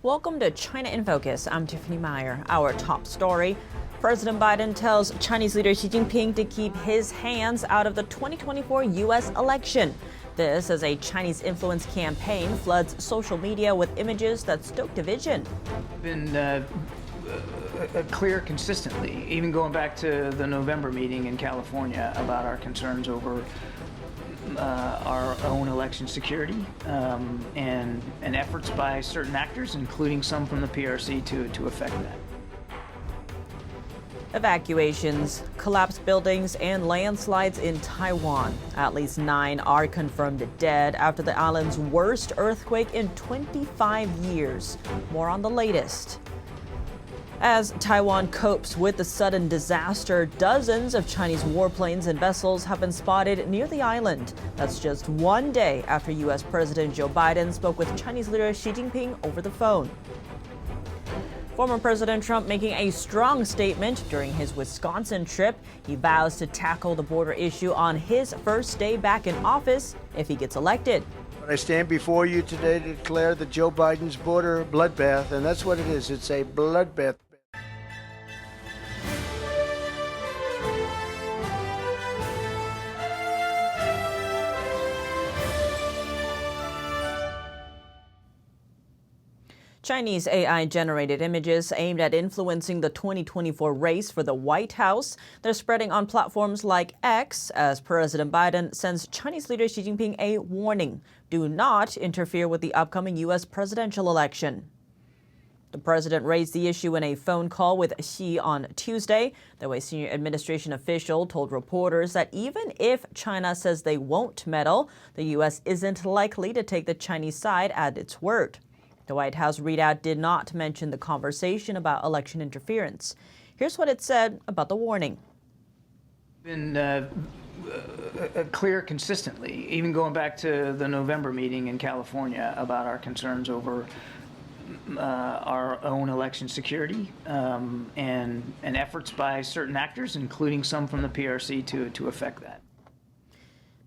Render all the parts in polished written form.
Welcome to China in Focus. I'm Tiffany Meyer. Our top story. President Biden tells Chinese leader Xi Jinping to keep his hands out of the 2024 U.S. election. This as a Chinese influence campaign floods social media with images that stoke division. Been clear consistently, even going back to the November meeting in California about our concerns over our own election security and efforts by certain actors, including some from the PRC, to affect that. Evacuations, collapsed buildings, and landslides in Taiwan. At least 9 are confirmed dead after the island's worst earthquake in 25 years. More on the latest. As Taiwan copes with the sudden disaster, dozens of Chinese warplanes and vessels have been spotted near the island. That's just one day after U.S. President Joe Biden spoke with Chinese leader Xi Jinping over the phone. Former President Trump making a strong statement during his Wisconsin trip. He vows to tackle the border issue on his first day back in office if he gets elected. I stand before you today to declare that Joe Biden's border bloodbath, and that's what it is. It's a bloodbath. Chinese AI-generated images aimed at influencing the 2024 race for the White House. They're spreading on platforms like X as President Biden sends Chinese leader Xi Jinping a warning. Do not interfere with the upcoming U.S. presidential election. The president raised the issue in a phone call with Xi on Tuesday, though a senior administration official told reporters that even if China says they won't meddle, the U.S. isn't likely to take the Chinese side at its word. The White House readout did not mention the conversation about election interference. Here's what it said about the warning. Been clear consistently, even going back to the November meeting in California about our concerns over our own election security and efforts by certain actors, including some from the PRC, to affect that.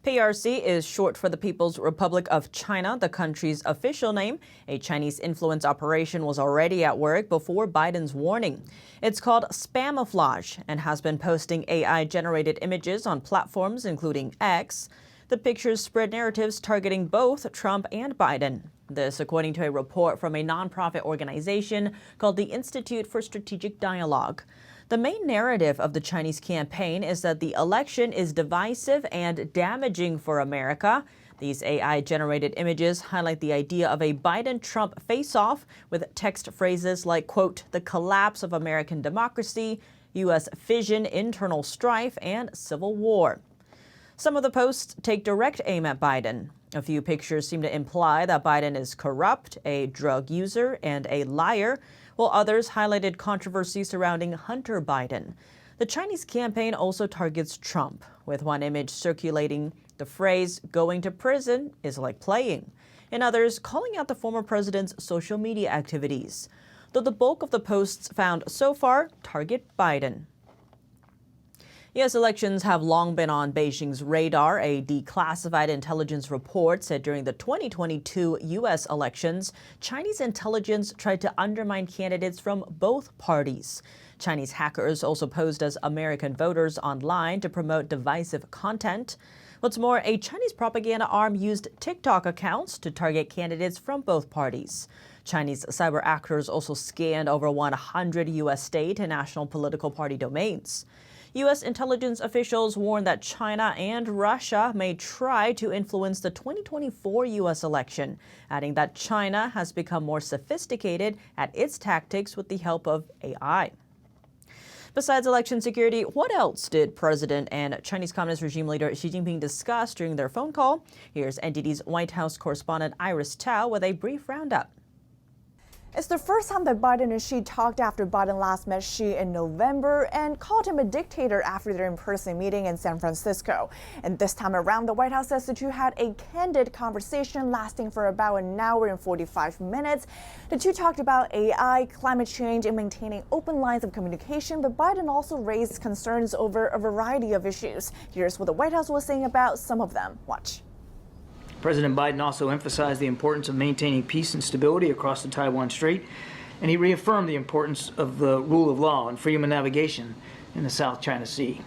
PRC is short for the People's Republic of China, the country's official name. A Chinese influence operation was already at work before Biden's warning. It's called Spamouflage and has been posting AI-generated images on platforms including X. The pictures spread narratives targeting both Trump and Biden. This, according to a report from a nonprofit organization called the Institute for Strategic Dialogue. The main narrative of the Chinese campaign is that the election is divisive and damaging for America. These AI-generated images highlight the idea of a Biden-Trump face-off with text phrases like, quote, the collapse of American democracy, U.S. fission, internal strife, and civil war. Some of the posts take direct aim at Biden. A few pictures seem to imply that Biden is corrupt, a drug user, and a liar, while others highlighted controversy surrounding Hunter Biden. The Chinese campaign also targets Trump, with one image circulating the phrase, going to prison is like playing, and others calling out the former president's social media activities. Though the bulk of the posts found so far target Biden. U.S. elections have long been on Beijing's radar. A declassified intelligence report said during the 2022 U.S. elections, Chinese intelligence tried to undermine candidates from both parties. Chinese hackers also posed as American voters online to promote divisive content. What's more, a Chinese propaganda arm used TikTok accounts to target candidates from both parties. Chinese cyber actors also scanned over 100 U.S. state and national political party domains. U.S. intelligence officials warn that China and Russia may try to influence the 2024 U.S. election, adding that China has become more sophisticated at its tactics with the help of AI. Besides election security, what else did President and Chinese Communist regime leader Xi Jinping discuss during their phone call? Here's NTD's White House correspondent Iris Tao with a brief roundup. It's the first time that Biden and Xi talked after Biden last met Xi in November and called him a dictator after their in-person meeting in San Francisco. And this time around, the White House says the two had a candid conversation lasting for about an hour and 45 minutes. The two talked about AI, climate change, and maintaining open lines of communication, but Biden also raised concerns over a variety of issues. Here's what the White House was saying about some of them. Watch. President Biden also emphasized the importance of maintaining peace and stability across the Taiwan Strait, and he reaffirmed the importance of the rule of law and freedom of navigation in the South China Sea.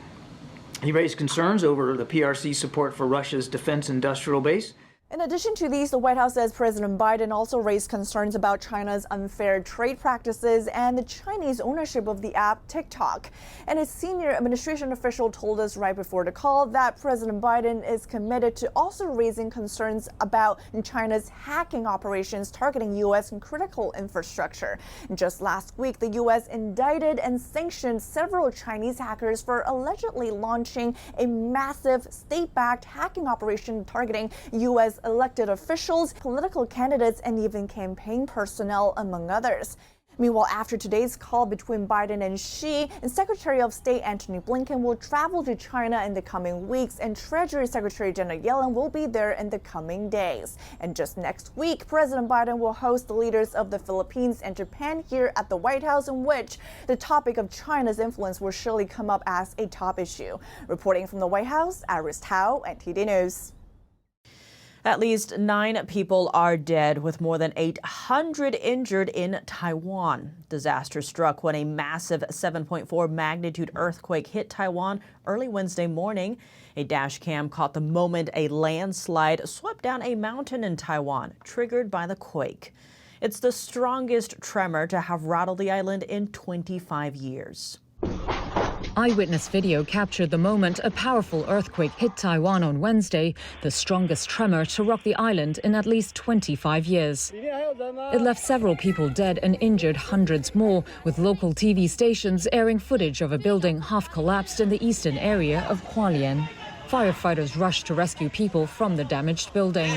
He raised concerns over the PRC's support for Russia's defense industrial base. In addition to these, the White House says President Biden also raised concerns about China's unfair trade practices and the Chinese ownership of the app TikTok. And a senior administration official told us right before the call that President Biden is committed to also raising concerns about China's hacking operations targeting U.S. and critical infrastructure. Just last week, the U.S. indicted and sanctioned several Chinese hackers for allegedly launching a massive state-backed hacking operation targeting U.S. elected officials, political candidates, and even campaign personnel, among others. Meanwhile, after today's call between Biden and Xi, and Secretary of State Antony Blinken will travel to China in the coming weeks, and Treasury Secretary Janet Yellen will be there in the coming days. And just next week, President Biden will host the leaders of the Philippines and Japan here at the White House, in which the topic of China's influence will surely come up as a top issue. Reporting from the White House, Iris Tao, NTD News. At least 9 people are dead, with more than 800 injured in Taiwan. Disaster struck when a massive 7.4 magnitude earthquake hit Taiwan early Wednesday morning. A dash cam caught the moment a landslide swept down a mountain in Taiwan, triggered by the quake. It's the strongest tremor to have rattled the island in 25 years. Eyewitness video captured the moment a powerful earthquake hit Taiwan on Wednesday, the strongest tremor to rock the island in at least 25 years. It left several people dead and injured hundreds more, with local TV stations airing footage of a building half collapsed in the eastern area of Hualien. Firefighters rushed to rescue people from the damaged building.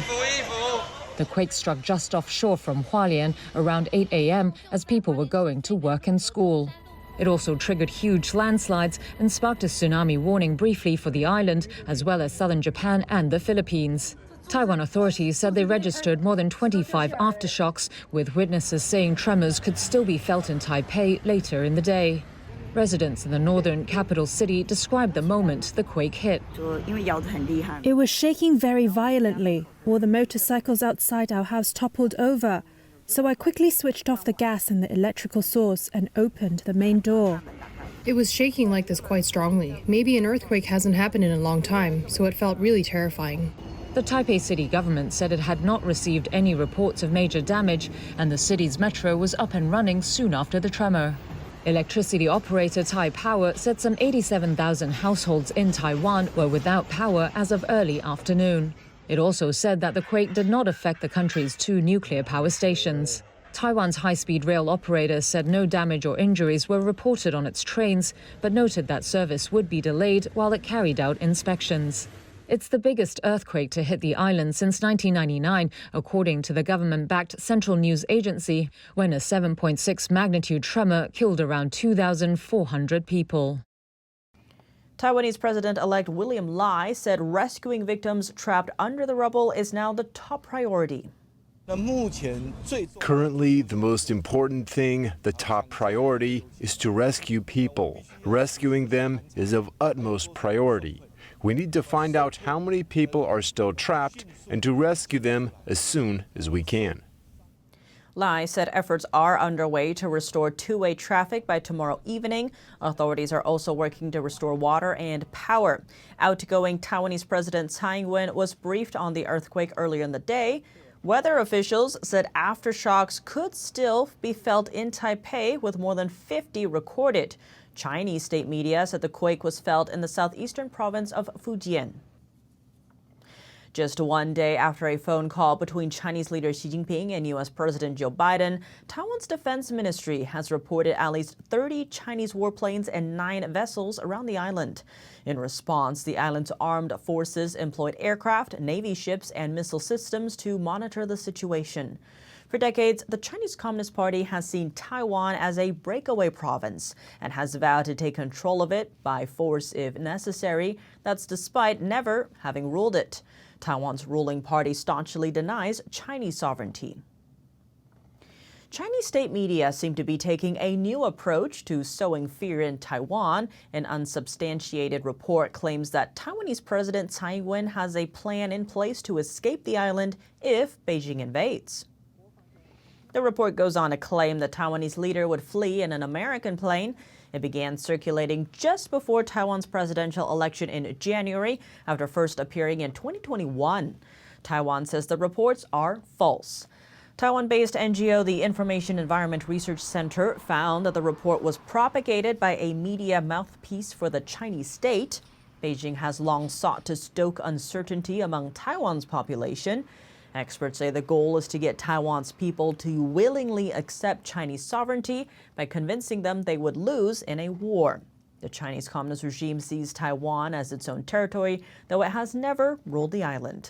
The quake struck just offshore from Hualien around 8 a.m. as people were going to work and school. It also triggered huge landslides and sparked a tsunami warning briefly for the island, as well as southern Japan and the Philippines. Taiwan authorities said they registered more than 25 aftershocks, with witnesses saying tremors could still be felt in Taipei later in the day. Residents in the northern capital city described the moment the quake hit. It was shaking very violently. All the motorcycles outside our house toppled over. So I quickly switched off the gas and the electrical source and opened the main door. It was shaking like this quite strongly. Maybe an earthquake hasn't happened in a long time, so it felt really terrifying. The Taipei city government said it had not received any reports of major damage, and the city's metro was up and running soon after the tremor. Electricity operator Taipower said some 87,000 households in Taiwan were without power as of early afternoon. It also said that the quake did not affect the country's 2 nuclear power stations. Taiwan's high-speed rail operator said no damage or injuries were reported on its trains, but noted that service would be delayed while it carried out inspections. It's the biggest earthquake to hit the island since 1999, according to the government-backed Central News Agency, when a 7.6 magnitude tremor killed around 2,400 people. Taiwanese President-elect William Lai said rescuing victims trapped under the rubble is now the top priority. Currently, the most important thing, the top priority, is to rescue people. Rescuing them is of utmost priority. We need to find out how many people are still trapped and to rescue them as soon as we can. Lai said efforts are underway to restore two-way traffic by tomorrow evening. Authorities are also working to restore water and power. Outgoing Taiwanese President Tsai Ing-wen was briefed on the earthquake earlier in the day. Weather officials said aftershocks could still be felt in Taipei, with more than 50 recorded. Chinese state media said the quake was felt in the southeastern province of Fujian. Just one day after a phone call between Chinese leader Xi Jinping and U.S. President Joe Biden, Taiwan's defense ministry has reported at least 30 Chinese warplanes and 9 vessels around the island. In response, the island's armed forces employed aircraft, Navy ships, and missile systems to monitor the situation. For decades, the Chinese Communist Party has seen Taiwan as a breakaway province and has vowed to take control of it by force if necessary. That's despite never having ruled it. Taiwan's ruling party staunchly denies Chinese sovereignty. Chinese state media seem to be taking a new approach to sowing fear in Taiwan. An unsubstantiated report claims that Taiwanese President Tsai Ing-wen has a plan in place to escape the island if Beijing invades. The report goes on to claim the Taiwanese leader would flee in an American plane. It began circulating just before Taiwan's presidential election in January, after first appearing in 2021. Taiwan says the reports are false. Taiwan-based NGO, the Information Environment Research Center, found that the report was propagated by a media mouthpiece for the Chinese state. Beijing has long sought to stoke uncertainty among Taiwan's population. Experts say the goal is to get Taiwan's people to willingly accept Chinese sovereignty by convincing them they would lose in a war. The Chinese Communist regime sees Taiwan as its own territory, though it has never ruled the island.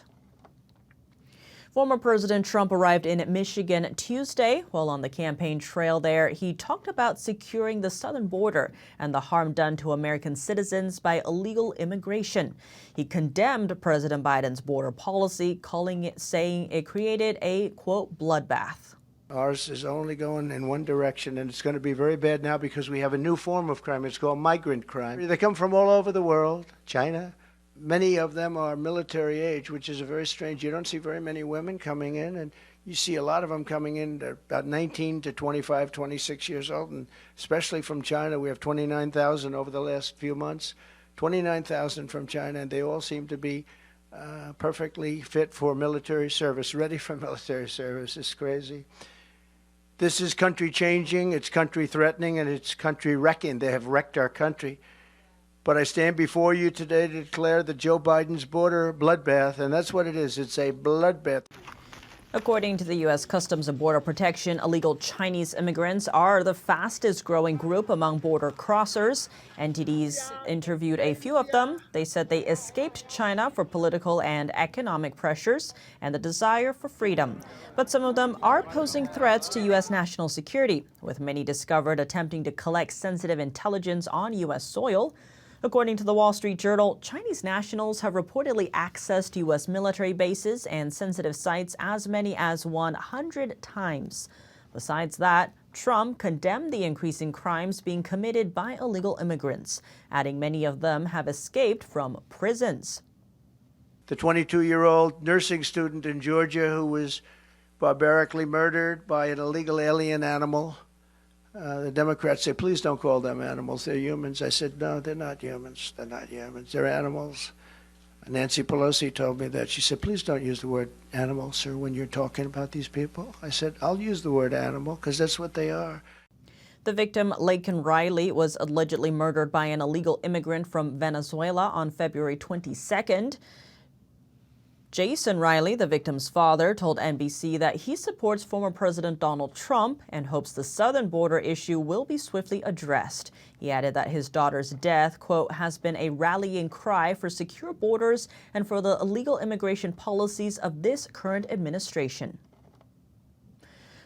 Former President Trump arrived in Michigan Tuesday. While on the campaign trail there, he talked about securing the southern border and the harm done to American citizens by illegal immigration. He condemned President Biden's border policy, saying it created a, quote, bloodbath. Ours is only going in one direction, and it's going to be very bad now because we have a new form of crime. It's called migrant crime. They come from all over the world, China. Many of them are military age, which is a very strange. You don't see very many women coming in, and you see a lot of them coming in. They're about 19 to 25, 26 years old, and especially from China. We have 29,000 over the last few months, 29,000 from China, and they all seem to be perfectly fit for military service, ready for military service. It's crazy. This is country changing, it's country threatening, and it's country wrecking. They have wrecked our country. But I stand before you today to declare the Joe Biden's border bloodbath, and that's what it is. It's a bloodbath. According to the U.S. Customs and Border Protection, illegal Chinese immigrants are the fastest growing group among border crossers. NTDs interviewed a few of them. They said they escaped China for political and economic pressures and the desire for freedom. But some of them are posing threats to U.S. national security, with many discovered attempting to collect sensitive intelligence on U.S. soil. According to the Wall Street Journal, Chinese nationals have reportedly accessed U.S. military bases and sensitive sites as many as 100 times. Besides that, Trump condemned the increasing crimes being committed by illegal immigrants, adding many of them have escaped from prisons. The 22-year-old nursing student in Georgia who was barbarically murdered by an illegal alien animal. The Democrats say, please don't call them animals. They're humans. I said, no, they're not humans. They're not humans. They're animals. Nancy Pelosi told me that. She said, please don't use the word animal, sir, when you're talking about these people. I said, I'll use the word animal because that's what they are. The victim, Laken Riley, was allegedly murdered by an illegal immigrant from Venezuela on February 22nd. Jason Riley, the victim's father, told NBC that he supports former President Donald Trump and hopes the southern border issue will be swiftly addressed. He added that his daughter's death, quote, has been a rallying cry for secure borders and for the illegal immigration policies of this current administration.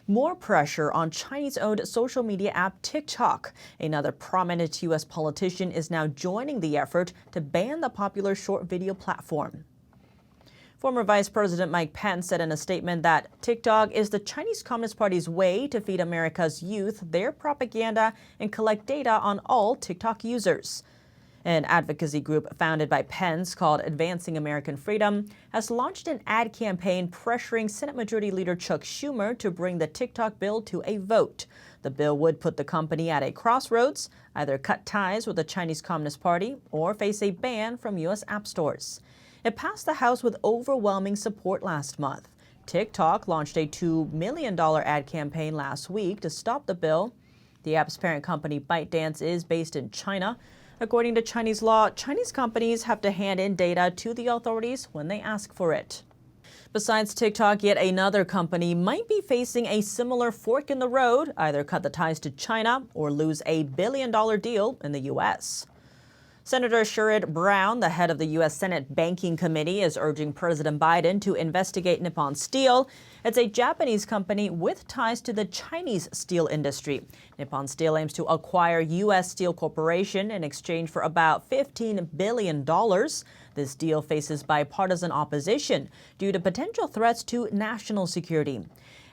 More pressure on Chinese-owned social media app TikTok. Another prominent U.S. politician is now joining the effort to ban the popular short video platform. Former Vice President Mike Pence said in a statement that TikTok is the Chinese Communist Party's way to feed America's youth their propaganda and collect data on all TikTok users. An advocacy group founded by Pence called Advancing American Freedom has launched an ad campaign pressuring Senate Majority Leader Chuck Schumer to bring the TikTok bill to a vote. The bill would put the company at a crossroads, either cut ties with the Chinese Communist Party or face a ban from U.S. app stores. It passed the House with overwhelming support last month. TikTok launched a $2 million ad campaign last week to stop the bill. The app's parent company ByteDance is based in China. According to Chinese law, Chinese companies have to hand in data to the authorities when they ask for it. Besides TikTok, yet another company might be facing a similar fork in the road, either cut the ties to China or lose a billion-dollar deal in the U.S. Senator Sherrod Brown, the head of the U.S. Senate Banking Committee, is urging President Biden to investigate Nippon Steel. It's a Japanese company with ties to the Chinese steel industry. Nippon Steel aims to acquire U.S. Steel Corporation in exchange for about $15 billion. This deal faces bipartisan opposition due to potential threats to national security.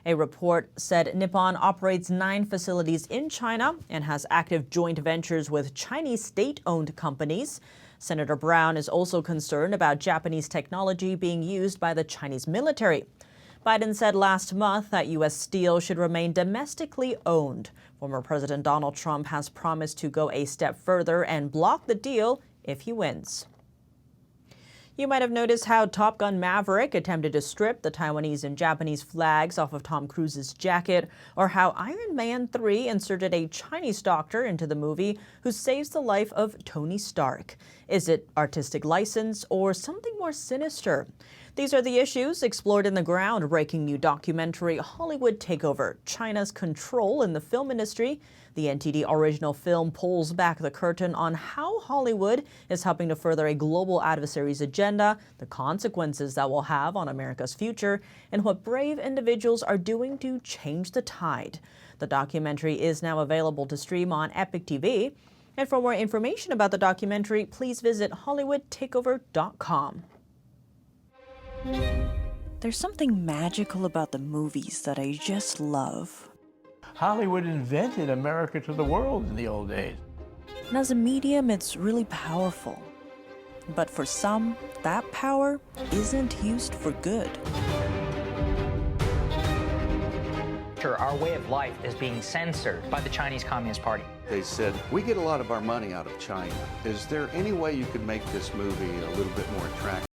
A report said Nippon operates 9 facilities in China and has active joint ventures with Chinese state-owned companies. Senator Brown is also concerned about Japanese technology being used by the Chinese military. Biden said last month that U.S. steel should remain domestically owned. Former President Donald Trump has promised to go a step further and block the deal if he wins. You might have noticed how Top Gun Maverick attempted to strip the Taiwanese and Japanese flags off of Tom Cruise's jacket, or how Iron Man 3 inserted a Chinese doctor into the movie who saves the life of Tony Stark. Is it artistic license or something more sinister? These are the issues explored in the groundbreaking new documentary Hollywood Takeover: China's Control in the Film Industry. The NTD original film pulls back the curtain on how Hollywood is helping to further a global adversary's agenda, the consequences that will have on America's future, and what brave individuals are doing to change the tide. The documentary is now available to stream on Epic TV. And for more information about the documentary, please visit HollywoodTakeover.com. There's something magical about the movies that I just love. Hollywood invented America to the world in the old days. And as a medium, it's really powerful. But for some, that power isn't used for good. Our way of life is being censored by the Chinese Communist Party. They said, we get a lot of our money out of China. Is there any way you could make this movie a little bit more attractive?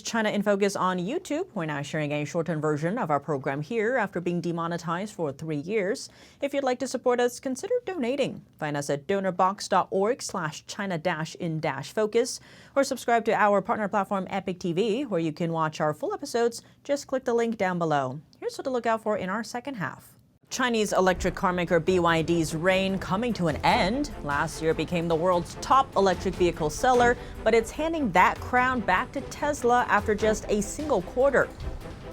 China in Focus on YouTube. We're now sharing a shortened version of our program here after being demonetized for 3 years. If you'd like to support us, consider donating. Find us at donorbox.org/China-in-focus or subscribe to our partner platform Epic TV, where you can watch our full episodes. Just click the link down below. Here's what to look out for in our second half. Chinese electric car maker BYD's reign coming to an end. Last year it became the world's top electric vehicle seller, but it's handing that crown back to Tesla after just a single quarter.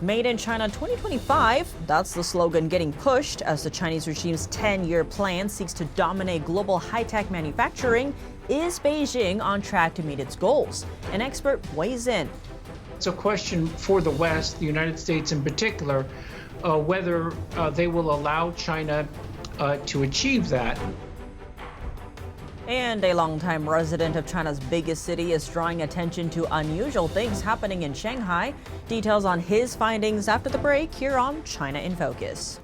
Made in China 2025, that's the slogan getting pushed as the Chinese regime's 10-year plan seeks to dominate global high-tech manufacturing. Is Beijing on track to meet its goals? An expert weighs in. It's a question for the West, the United States in particular, whether they will allow China to achieve that. And a longtime resident of China's biggest city is drawing attention to unusual things happening in Shanghai. Details on his findings after the break here on China in Focus.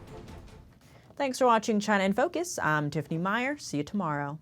Thanks for watching China in Focus. I'm Tiffany Meyer. See you tomorrow.